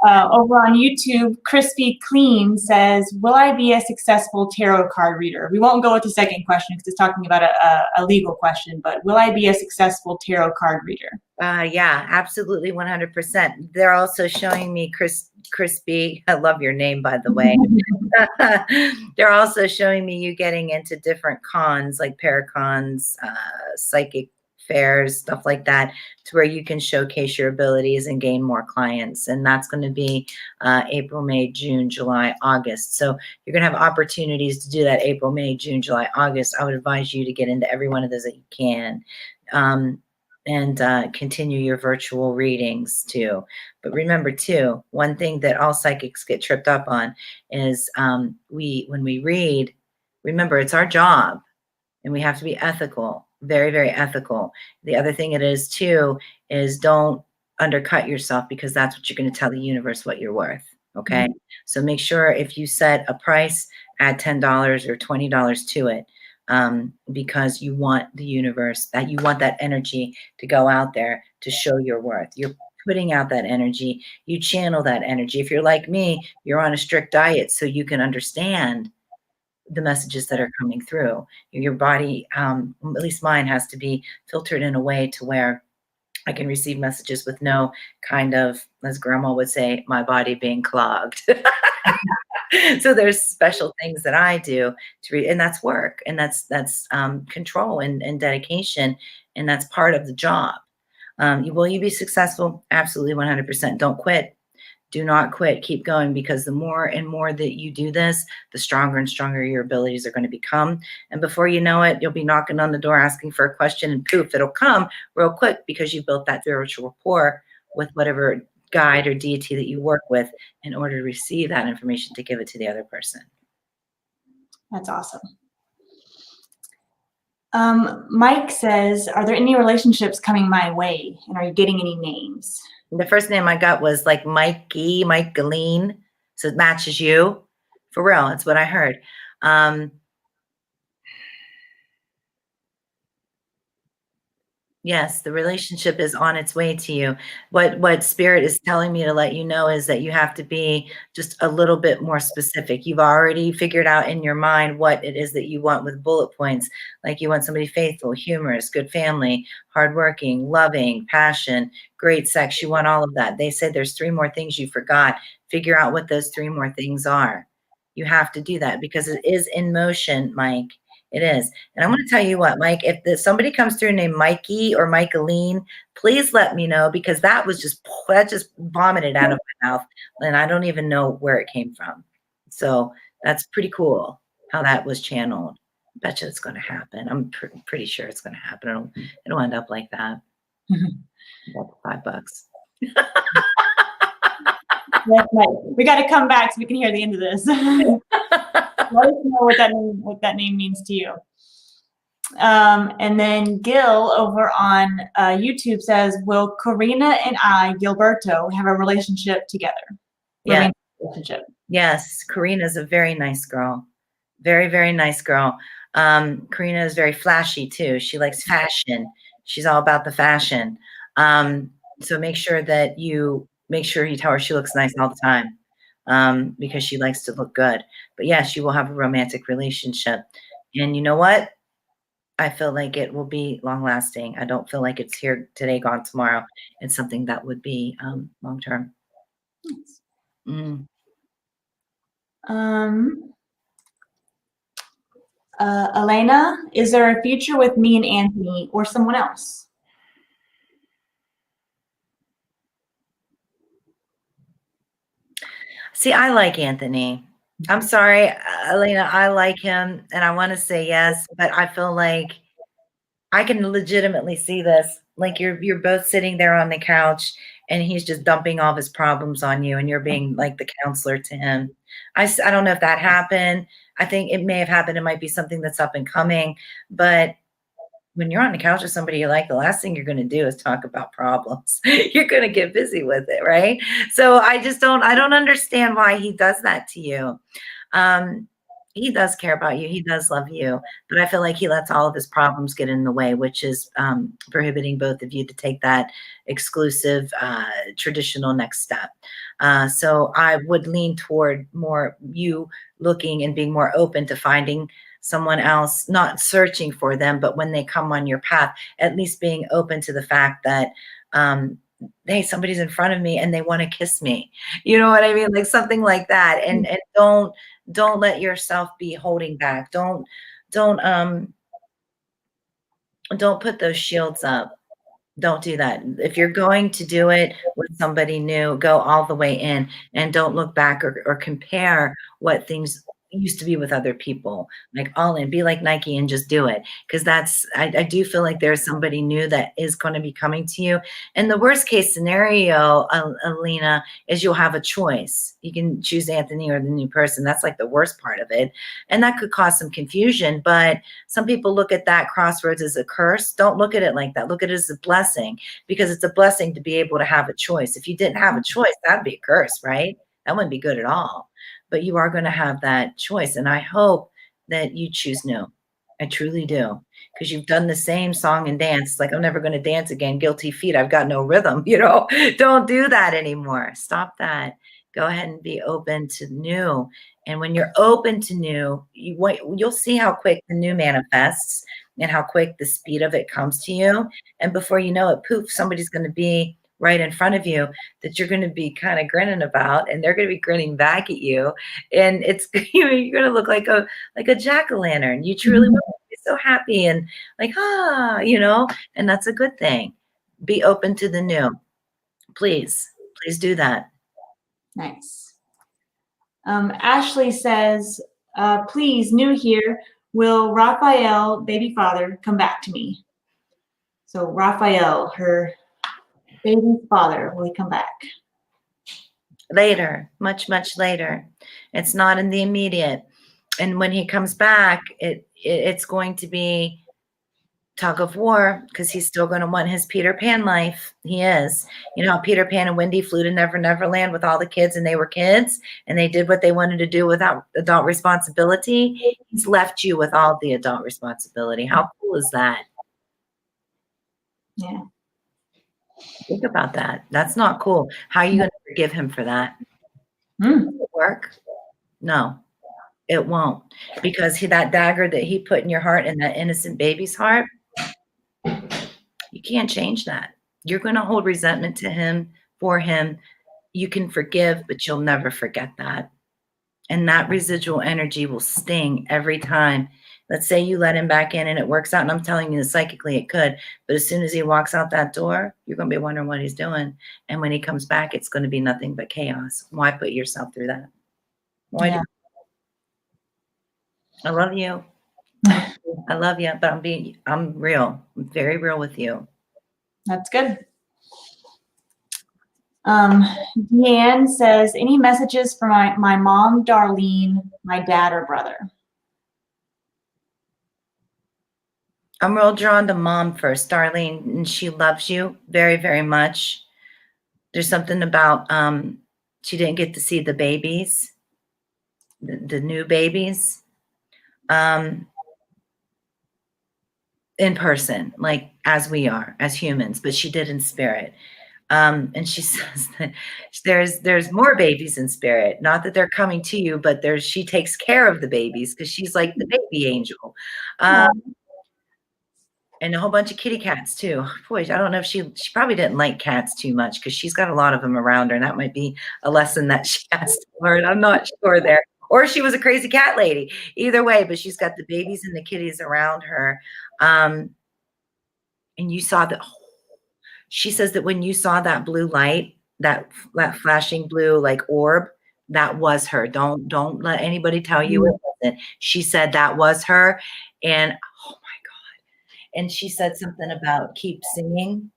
Over on YouTube, Crispy Clean says, will I be a successful tarot card reader? We won't go with the second question because it's talking about a legal question, but will I be a successful tarot card reader? Yeah, absolutely, 100%. They're also showing me, Crispy, I love your name, by the way. They're also showing me you getting into different cons, like paracons, psychic fairs, stuff like that, to where you can showcase your abilities and gain more clients. And that's going to be April, May, June, July, August. So you're going to have opportunities to do that April, May, June, July, August. I would advise you to get into every one of those that you can. And continue your virtual readings too. But remember too, one thing that all psychics get tripped up on is when we read, remember, it's our job and we have to be ethical, very, very ethical. The other thing it is too is don't undercut yourself, because that's what you're going to tell the universe what you're worth. Okay. Mm-hmm. So make sure if you set a price, add $10 or $20 to it. Because you want the universe, that you want that energy to go out there to show your worth. You're putting out that energy. You channel that energy. If you're like me, you're on a strict diet so you can understand the messages that are coming through. Your body, at least mine, has to be filtered in a way to where I can receive messages with no kind of, as grandma would say, my body being clogged. So there's special things that I do to read, and that's work, and that's control and dedication, and that's part of the job. Will you be successful? Absolutely, 100%. Don't quit. Do not quit. Keep going, because the more and more that you do this, the stronger and stronger your abilities are going to become. And before you know it, you'll be knocking on the door asking for a question, and poof, it'll come real quick, because you built that spiritual rapport with whatever guide or deity that you work with in order to receive that information to give it to the other person. That's awesome. Mike says, are there any relationships coming my way, and are you getting any names? The first name I got was like Mikey, Mike Galeen. So it matches you. For real, that's what I heard. Yes, the relationship is on its way to you. What spirit is telling me to let you know is that you have to be just a little bit more specific. You've already figured out in your mind what it is that you want with bullet points. Like you want somebody faithful, humorous, good family, hardworking, loving, passion, great sex. You want all of that. They said there's 3 more things you forgot. Figure out what those 3 more things are. You have to do that because it is in motion, Mike. It is. And I'm going to tell you what, Mike, if somebody comes through named Mikey or Michaeline, please let me know because that just vomited out of my mouth and I don't even know where it came from. So that's pretty cool how that was channeled. I bet you it's going to happen. I'm pretty sure it's going to happen. It'll end up like that. $5. We got to come back so we can hear the end of this. Let us know what that name means to you. And then Gil over on YouTube says, will Karina and I, Gilberto, have a relationship together? Yeah. Relationship. Yes. Karina's a very nice girl. Very, very nice girl. Karina is very flashy too. She likes fashion. She's all about the fashion. So make sure you tell her she looks nice all the time. Because she likes to look good. But yes, you will have a romantic relationship. And you know what? I feel like it will be long lasting. I don't feel like it's here today, gone tomorrow. It's something that would be long term. Mm. Elena, is there a future with me and Anthony or someone else? See, I like Anthony. I'm sorry, Elena, I like him and I want to say yes, but I feel like I can legitimately see this. Like you're both sitting there on the couch and he's just dumping all of his problems on you and you're being like the counselor to him. I don't know if that happened. I think it may have happened. It might be something that's up and coming, but when you're on the couch with somebody you like, the last thing you're going to do is talk about problems. You're going to get busy with it, right? So I don't understand why he does that to you. He does care about you. He does love you, but I feel like he lets all of his problems get in the way, which is prohibiting both of you to take that exclusive, traditional next step. So I would lean toward more you looking and being more open to finding someone else, not searching for them, but when they come on your path, at least being open to the fact that, hey, somebody's in front of me and they want to kiss me. You know what I mean? Like something like that. And don't let yourself be holding back. Don't put those shields up. Don't do that. If you're going to do it with somebody new, go all the way in and don't look back or compare what things used to be with other people. Like all in, be like Nike and just do it. Because I do feel like there's somebody new that is going to be coming to you. And the worst case scenario, Alina, is you'll have a choice. You can choose Anthony or the new person. That's like the worst part of it. And that could cause some confusion. But some people look at that crossroads as a curse. Don't look at it like that. Look at it as a blessing, because it's a blessing to be able to have a choice. If you didn't have a choice, that'd be a curse, right? That wouldn't be good at all. But you are going to have that choice. And I hope that you choose new. I truly do. Because you've done the same song and dance. Like, I'm never going to dance again. Guilty feet. I've got no rhythm. Don't do that anymore. Stop that. Go ahead and be open to new. And when you're open to new, you'll see how quick the new manifests and how quick the speed of it comes to you. And before you know it, poof, somebody's going to be right in front of you that you're going to be kind of grinning about, and they're going to be grinning back at you. And it's, you're going to look like a jack-o'-lantern. You truly will be so happy and like, and that's a good thing. Be open to the new. Please do that. Nice. Ashley says, please, new here, will Raphael, baby father, come back to me? So Raphael, her baby's father, will he come back? Later, much, much later. It's not in the immediate. And when he comes back, it's going to be tug of war, because he's still going to want his Peter Pan life. He is. You know, Peter Pan and Wendy flew to Never Never Land with all the kids, and they were kids, and they did what they wanted to do without adult responsibility. He's left you with all the adult responsibility. How cool is that? Yeah. Think about that. That's not cool. How are you going to forgive him for that? Mm. Will it work? No, it won't. Because that dagger that he put in your heart and that innocent baby's heart, you can't change that. You're going to hold resentment to him, for him. You can forgive, but you'll never forget that. And that residual energy will sting every time. Let's say you let him back in and it works out. And I'm telling you, psychically it could. But as soon as he walks out that door, you're going to be wondering what he's doing. And when he comes back, it's going to be nothing but chaos. Why put yourself through that? Why? Yeah. I love you. I love you, but I'm real. I'm very real with you. That's good. Deanne says, any messages for my mom, Darlene, my dad or brother? I'm real drawn to mom first, Darlene, and she loves you very, very much. There's something about she didn't get to see the babies, the new babies, in person, like as we are, as humans, but she did in spirit. And she says that there's more babies in spirit. Not that they're coming to you, but she takes care of the babies because she's like the baby angel. And a whole bunch of kitty cats too. Boy, I don't know if she probably didn't like cats too much because she's got a lot of them around her, and that might be a lesson that she has to learn. I'm not sure there. Or she was a crazy cat lady. Either way, but she's got the babies and the kitties around her. And you saw that. She says that when you saw that blue light, that flashing blue like orb, that was her. Don't let anybody tell you it wasn't. She said that was her, and oh my God. And she said something about keep singing,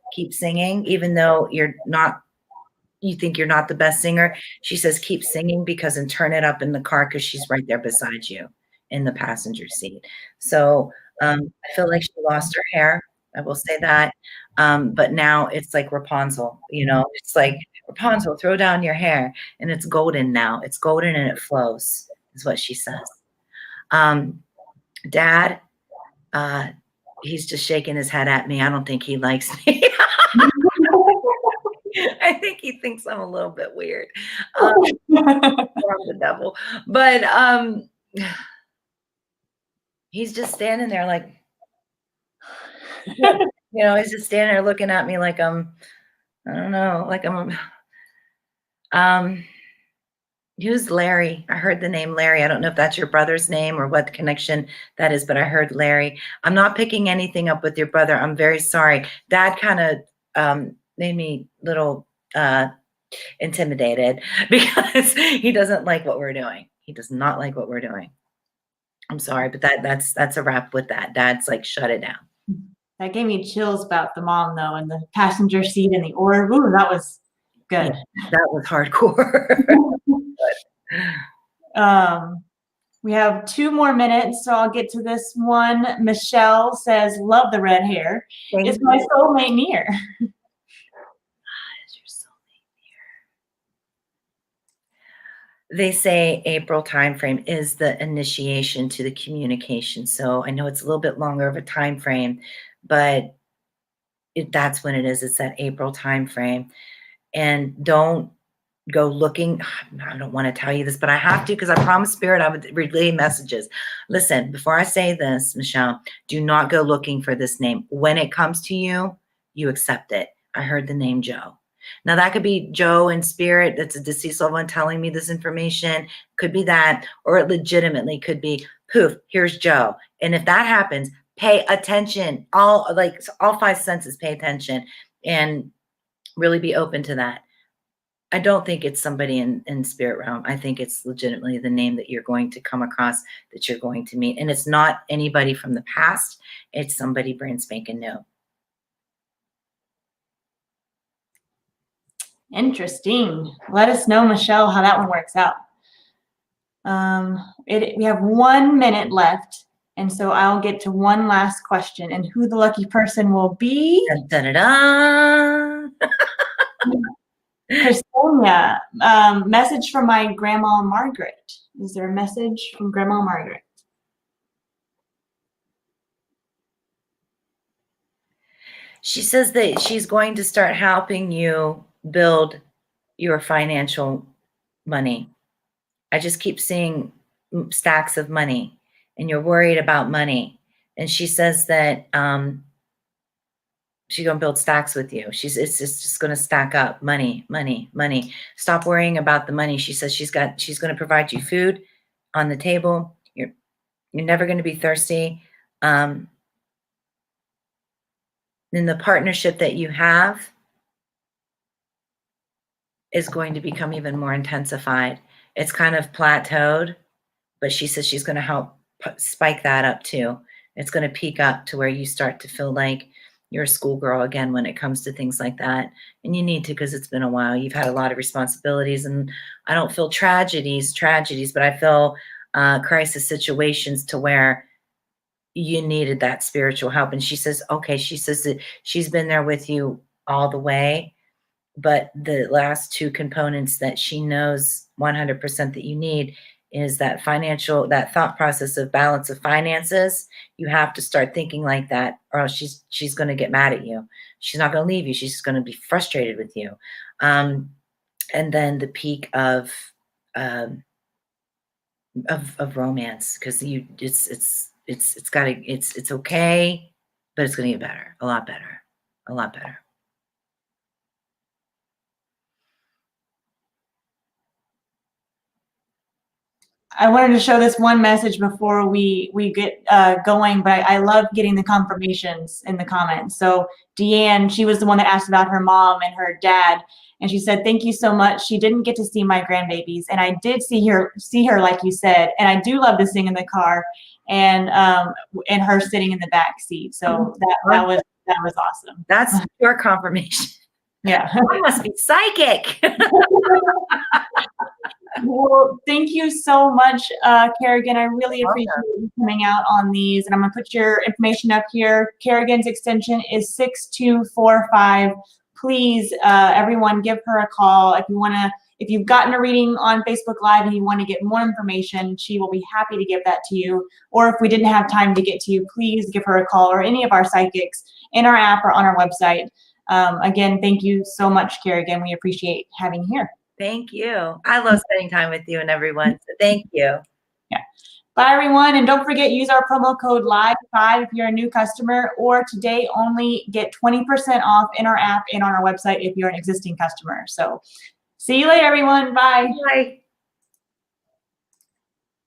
even though you think you're not the best singer. She says keep singing and turn it up in the car because she's right there beside you in the passenger seat. So I feel like she lost her hair. I will say that. But now it's like Rapunzel, it's like Rapunzel, throw down your hair, and it's golden now. It's golden and it flows, is what she says. Dad, he's just shaking his head at me. I don't think he likes me. I think he thinks I'm a little bit weird. From the devil. But he's just standing there like, he's just standing there looking at me like I don't know, like who's Larry? I heard the name Larry. I don't know if that's your brother's name or what connection that is, but I heard Larry. I'm not picking anything up with your brother. I'm very sorry. Dad kind of made me a little intimidated because he doesn't like what we're doing. He does not like what we're doing. I'm sorry, but that's a wrap with that. Dad's like, shut it down. That gave me chills about the mom though, and the passenger seat and the orb. Ooh, that was good. Yeah, that was hardcore. We have 2 more minutes, so I'll get to this one. Michelle says, love the red hair. Is my soulmate near? They say April timeframe is the initiation to the communication. So I know it's a little bit longer of a time frame, but that's when it is. It's that April timeframe. And don't go looking. I don't want to tell you this, but I have to because I promised Spirit I would relay messages. Listen, before I say this, Michelle, do not go looking for this name. When it comes to you, you accept it. I heard the name Joe. Now that could be Joe in spirit. That's a deceased loved one telling me this information. Could be that, or it legitimately could be poof, here's Joe. And if that happens, pay attention. All 5 senses, pay attention and really be open to that. I don't think it's somebody in spirit realm. I think it's legitimately the name that you're going to come across, that you're going to meet. And it's not anybody from the past. It's somebody brand spanking new. Interesting. Let us know, Michelle, how that one works out. We have 1 minute left, and so I'll get to one last question, and who the lucky person will be. Dun, dun, dun, dun. Christina, message from my grandma Margaret. Is there a message from Grandma She says that she's going to start helping you build your financial money. I just keep seeing stacks of money, and you're worried about money. And she says that she's gonna build stacks with you. It's just gonna stack up money, money, money. Stop worrying about the money. She says she's gonna provide you food on the table. You're never gonna be thirsty. In the partnership that you have is going to become even more intensified. It's kind of plateaued, but she says she's going to help spike that up too. It's going to peak up to where you start to feel like you're a schoolgirl again when it comes to things like that. And you need to, because it's been a while. You've had a lot of responsibilities, and I don't feel tragedies, but I feel crisis situations to where you needed that spiritual help. And she says, okay, she says that she's been there with you all the way, but the last two components that she knows 100% that you need is that thought process of balance of finances. You have to start thinking like that, or else she's going to get mad at you. She's not going to leave you. She's just going to be frustrated with you. And then the peak of romance, because it's okay, but it's going to get better, a lot better, a lot better. I wanted to show this one message before we get going, but I love getting the confirmations in the comments. So Deanne, she was the one that asked about her mom and her dad, and she said, "Thank you so much. She didn't get to see my grandbabies, and I did see her like you said, and I do love to sing in the car, and her sitting in the back seat. So that was awesome. That's your confirmation. Yeah, I must be psychic." Well, thank you so much, Kerrigan. I really appreciate you coming out on these. And I'm going to put your information up here. Kerrigan's extension is 6245. Please, everyone, give her a call. If you've gotten a reading on Facebook Live and you want to get more information, she will be happy to give that to you. Or if we didn't have time to get to you, please give her a call, or any of our psychics in our app or on our website. Again, thank you so much, Kerrigan. We appreciate having you here. Thank you. I love spending time with you and everyone. So thank you. Yeah. Bye, everyone. And don't forget, use our promo code LIVE5 if you're a new customer, or today only get 20% off in our app and on our website if you're an existing customer. So see you later, everyone. Bye. Bye.